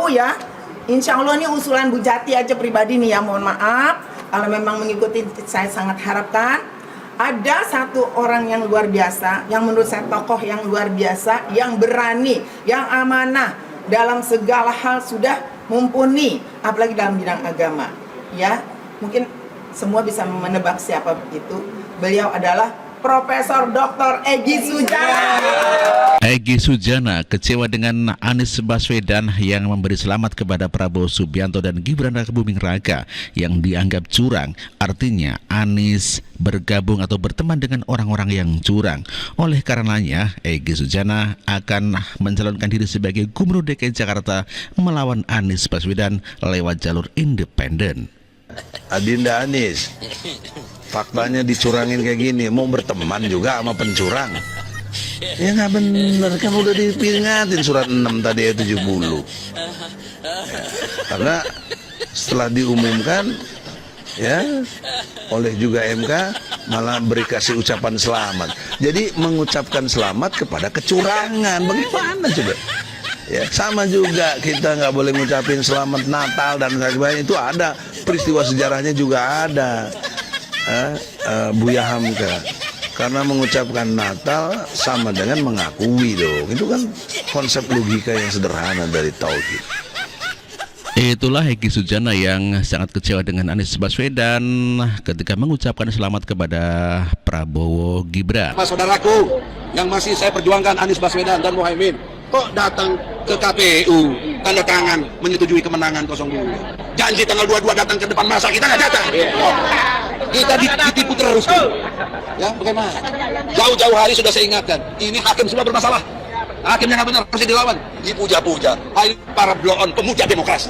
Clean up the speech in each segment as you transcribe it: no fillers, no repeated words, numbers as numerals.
jauh-jauh ya. Insya Allah ini usulan Bu Jati aja pribadi nih ya, mohon maaf. Kalau memang mengikuti, saya sangat harapkan ada satu orang yang luar biasa, yang menurut saya tokoh yang luar biasa, yang berani, yang amanah, dalam segala hal sudah mumpuni, apalagi dalam bidang agama. Ya, mungkin semua bisa menebak siapa itu. Beliau adalah Profesor Dr. Egy Sujana. Egy Sujana kecewa dengan Anies Baswedan yang memberi selamat kepada Prabowo Subianto dan Gibran Rakabuming Raka yang dianggap curang. Artinya Anies bergabung atau berteman dengan orang-orang yang curang. Oleh karenanya Egy Sujana akan mencalonkan diri sebagai Gubernur DKI Jakarta melawan Anies Baswedan lewat jalur independen. Adinda Anies, faktanya dicurangin kayak gini, mau berteman juga sama pencurang. Ya nggak bener, kan udah diperingatin surat 6 tadi ya 70 ya, karena setelah diumumkan ya oleh juga MK malah beri kasih ucapan selamat. Jadi mengucapkan selamat kepada kecurangan, bagaimana coba? Ya, sama juga kita nggak boleh ngucapin selamat Natal dan sebagainya, itu ada peristiwa sejarahnya juga ada. Buya Hamka, karena mengucapkan Natal sama dengan mengakui dong, itu kan konsep logika yang sederhana dari tauhid. Itulah Egy Sujana yang sangat kecewa dengan Anies Baswedan ketika mengucapkan selamat kepada Prabowo Gibran. Mas saudaraku yang masih saya perjuangkan, Anies Baswedan dan Muhaimin, kok datang ke KPU tanda tangan menyetujui kemenangan 02. Janji tanggal 22 datang ke depan masa, kita nggak datang. Kita ditipu terus. Ya, bagaimana? Jauh-jauh hari sudah saya ingatkan, ini hakim sudah bermasalah. Hakimnya nggak benar, harus dilawan. Dipuja-puja. Hai para blow-on pemuja demokrasi.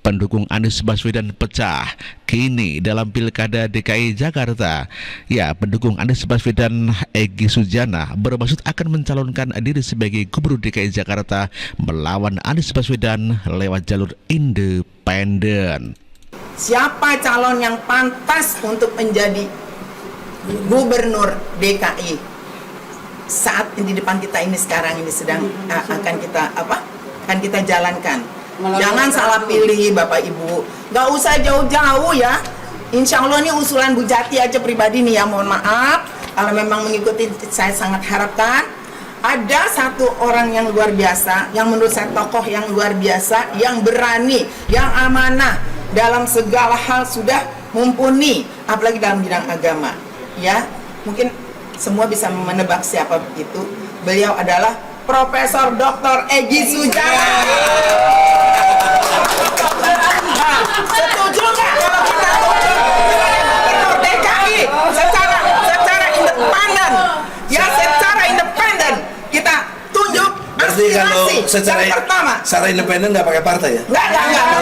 Pendukung Anies Baswedan pecah kini dalam Pilkada DKI Jakarta. Ya, pendukung Anies Baswedan Egy Sujana bermaksud akan mencalonkan diri sebagai Gubernur DKI Jakarta melawan Anies Baswedan lewat jalur independen. Siapa calon yang pantas untuk menjadi Gubernur DKI saat di depan kita ini sekarang ini sedang akan kita jalankan. Jangan salah pilih Bapak Ibu, nggak usah jauh-jauh ya. Insya Allah ini usulan Bu Jati aja pribadi nih ya, mohon maaf. Kalau memang mengikuti, saya sangat harapkan ada satu orang yang luar biasa, yang menurut saya tokoh yang luar biasa, yang berani, yang amanah, dalam segala hal sudah mumpuni, apalagi dalam bidang agama. Ya, mungkin semua bisa menebak siapa itu. Beliau adalah Profesor Dr. Egy Sujana. Setuju nggak kalau kita Gubernur DKI secara independen? Ya, secara independen kita tunjuk Berarti kalau secara independen nggak pakai partai ya? Nggak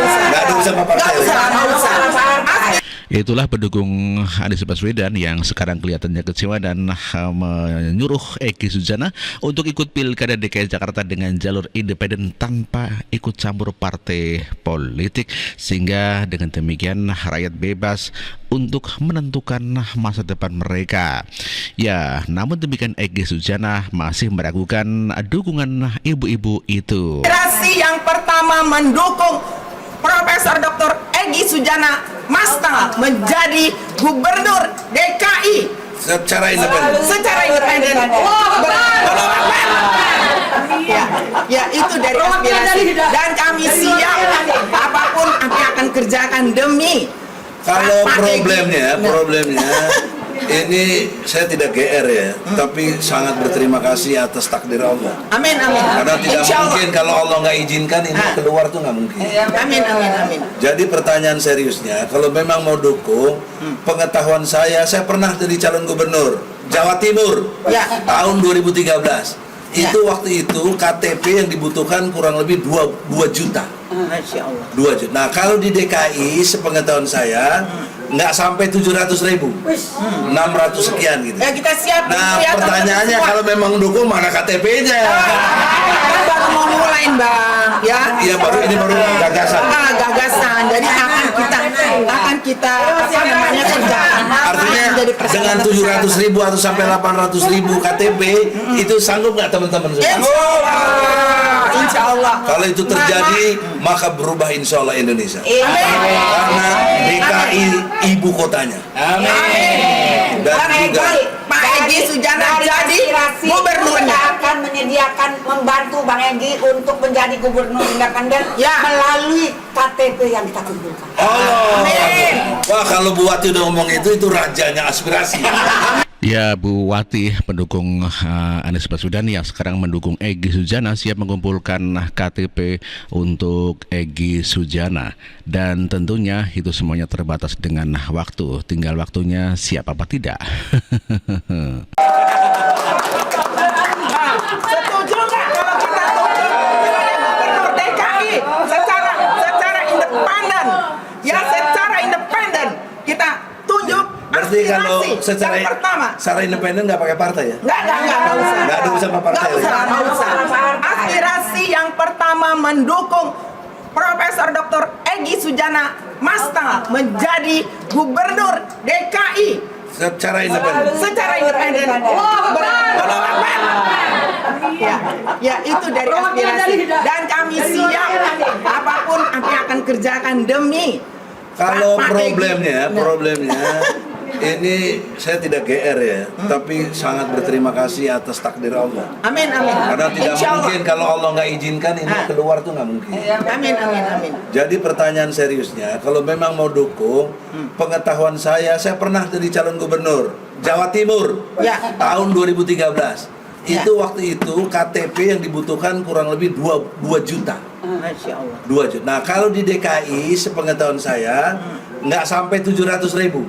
usah. Nggak ada sama partai. Nggak usah. Itulah pendukung Anies Baswedan yang sekarang kelihatannya kecewa dan menyuruh Egy Sujana untuk ikut Pilkada DKI Jakarta dengan jalur independen tanpa ikut campur partai politik, sehingga dengan demikian rakyat bebas untuk menentukan masa depan mereka. Ya, namun demikian Egy Sujana masih meragukan dukungan ibu-ibu itu. Generasi yang pertama mendukung Profesor Dr. Egy Sujana Masta menjadi Gubernur DKI secara independen. Ya, itu dari aspirasi dan kami siap apapun kami akan kerjakan demi. Kalau problemnya ini saya tidak GR ya, tapi sangat berterima kasih atas takdir Allah. Amin. Karena tidak mungkin kalau Allah nggak izinkan ini keluar tuh nggak mungkin. Amin. Jadi pertanyaan seriusnya, kalau memang mau dukung, pengetahuan saya pernah jadi calon gubernur Jawa Timur tahun 2013. Itu waktu itu KTP yang dibutuhkan kurang lebih 2 juta. Masya Allah. 2 juta. Nah, kalau di DKI sepengetahuan saya nggak sampai 700.000, 600 sekian gitu. Ya, kita siap. Nah, pertanyaannya kalau memang dukung mana KTP-nya? Kan baru mau mulai Bang, ya? Iya, ini baru gagasan. Gagasan. Jadi akan kita kerjakan. Artinya dengan 700.000 atau sampai 800.000 KTP itu sanggup nggak teman-teman? Insya Allah. Kalau itu terjadi, maka berubah insya Allah Indonesia. Karena DKI ibu kotanya. Amin. Dan juga Pak Egy Sujana jadi Kita gubernurnya. akan menyediakan membantu Bang Egy untuk menjadi gubernur independen Ya. melalui KTP yang kita kumpulkan. Allah. Amin. Wah, kalau Bu Wati udah ngomong itu rajanya aspirasi. Ya, Bu Wati, pendukung Anies Baswedan yang sekarang mendukung Egy Sujana siap mengumpulkan KTP untuk Egy Sujana. Dan tentunya itu semuanya terbatas dengan waktu. Tinggal waktunya siap apa tidak. Setuju nggak kalau kita tunjuk gubernur DKI secara independen? Ya, secara independen kita tunjuk Berarti kalau aspirasi yang pertama. secara independen nggak pakai partai ya? Nggak usah. Nggak ada urusan sama partai. Nggak usah. Aspirasi yang pertama mendukung Profesor Dr. Egy Sujana Masta menjadi gubernur DKI Secara independen. secara independen. Ya, itu dari aspirasi dan kami siap apapun kami akan kerjakan demi Kalau Pak Egy. problemnya ini saya tidak GR ya, tapi sangat berterima kasih atas takdir Allah. Amin. Karena tidak Insya Allah. mungkin kalau Allah nggak izinkan ini keluar tuh nggak mungkin. Amin. Jadi pertanyaan seriusnya, kalau memang mau dukung, pengetahuan saya pernah jadi calon gubernur Jawa Timur Ya. tahun 2013. Ya. Itu waktu itu KTP yang dibutuhkan kurang lebih 2 juta. Masya Allah. 2 juta. Nah, kalau di DKI sepengetahuan saya nggak sampai 700.000,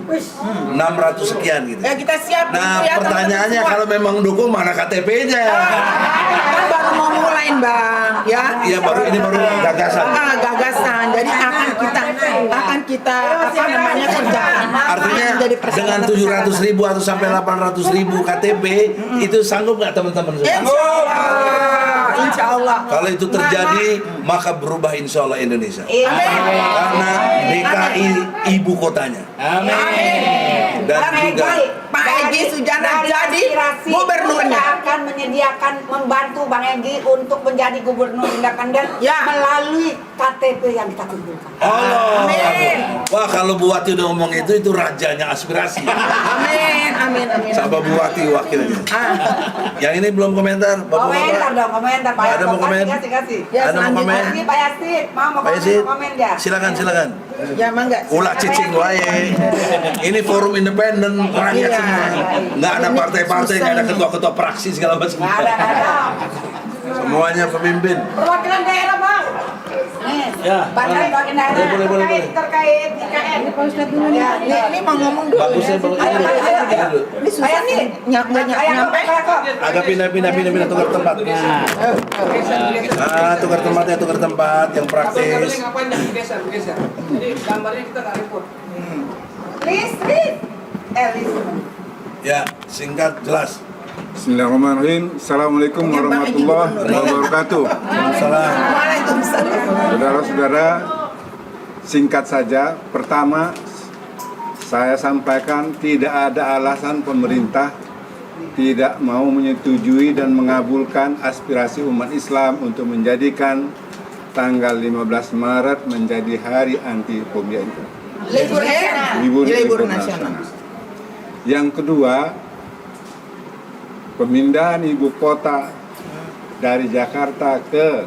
600 sekian gitu. Ya, kita siap. Nah, Ya, pertanyaannya teman-teman kalau memang dukung mana KTP-nya? kan baru mau mulai, Bang, ya. Iya, ini baru gagasan. Gagasan. Jadi akan kita apa namanya kerjakan. Artinya Jadi dengan 700.000 atau sampai 800.000 KTP itu sanggup nggak teman-teman semua? Insya Allah. Kalau itu terjadi, maka berubah insya Allah Indonesia. Karena DKI ibu kotanya. Amin. Dan juga Pak Egy Sujana jadi Kita gubernurnya. akan menyediakan membantu Bang Egy untuk menjadi gubernur independen Ya. melalui KTP yang kita kumpulkan. Allah. Amin. Wah, kalau Bu Wati udah ngomong itu rajanya aspirasi. Amin. Sama Bu Wati wakilnya. Yang ini belum komentar, Komentar dong, komentar Pak. Ada mau komen? Kasih. Ya, Ada mau komen? Kasih Pak Yasin, mau Pak Yasin, komen ya. silakan. Ya, mangga. Ulah cicing wae. Ini forum independen rakyat Iya. semua. Nggak ada partai-partai, nggak ada ketua-ketua praksi segala macam. Nggak ada. Semuanya pemimpin. Perwakilan daerah Bang. Nih, perwakilan daerah Boleh. terkait IKN. Ya, Ini mau ngomong dulu. Bagusnya ya. bagus. Ayo. Ini susah nih. Nggak nyampe. Agak pindah tukar tempat. Tukar tempat yang praktis. Ngapain dah geser. Jadi gambarnya kita nggak repot. List. Ya, singkat jelas. Bismillahirrahmanirrahim. Assalamualaikum warahmatullahi wabarakatuh. Waalaikumsalam. Saudara-saudara, singkat saja. Pertama, saya sampaikan tidak ada alasan pemerintah tidak mau menyetujui dan mengabulkan aspirasi umat Islam untuk menjadikan tanggal 15 Maret menjadi hari anti fobia itu. Libur nasional. Yang kedua, pemindahan ibu kota dari Jakarta ke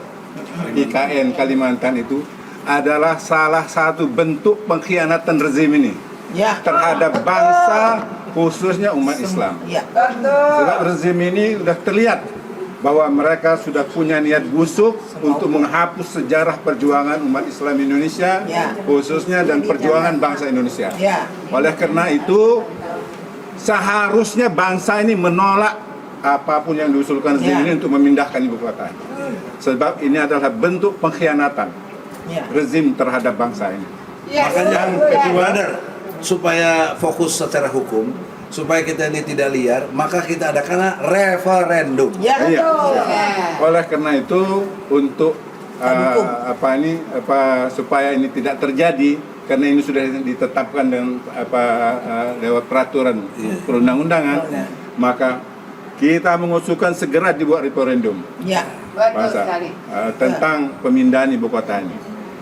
IKN Kalimantan itu adalah salah satu bentuk pengkhianatan rezim ini Ya. terhadap bangsa, khususnya umat Islam. Ya. Sebab rezim ini sudah terlihat bahwa mereka sudah punya niat busuk untuk menghapus sejarah perjuangan umat Islam Indonesia, Ya. khususnya dan perjuangan bangsa Indonesia. Ya. Oleh karena itu, seharusnya bangsa ini menolak apapun yang diusulkan rezim Ya. ini untuk memindahkan ibu kota. Sebab ini adalah bentuk pengkhianatan Ya. rezim terhadap bangsa ini. Makanya brother, supaya fokus secara hukum, supaya kita ini tidak liar, maka kita adakan referendum. Ya. Iya. Oleh karena itu, untuk Hukum. supaya ini tidak terjadi, karena ini sudah ditetapkan dengan lewat peraturan perundang-undangan, maka kita mengusulkan segera dibuat referendum Ya. Betul Masa, sekali. tentang pemindahan ibu kota ini.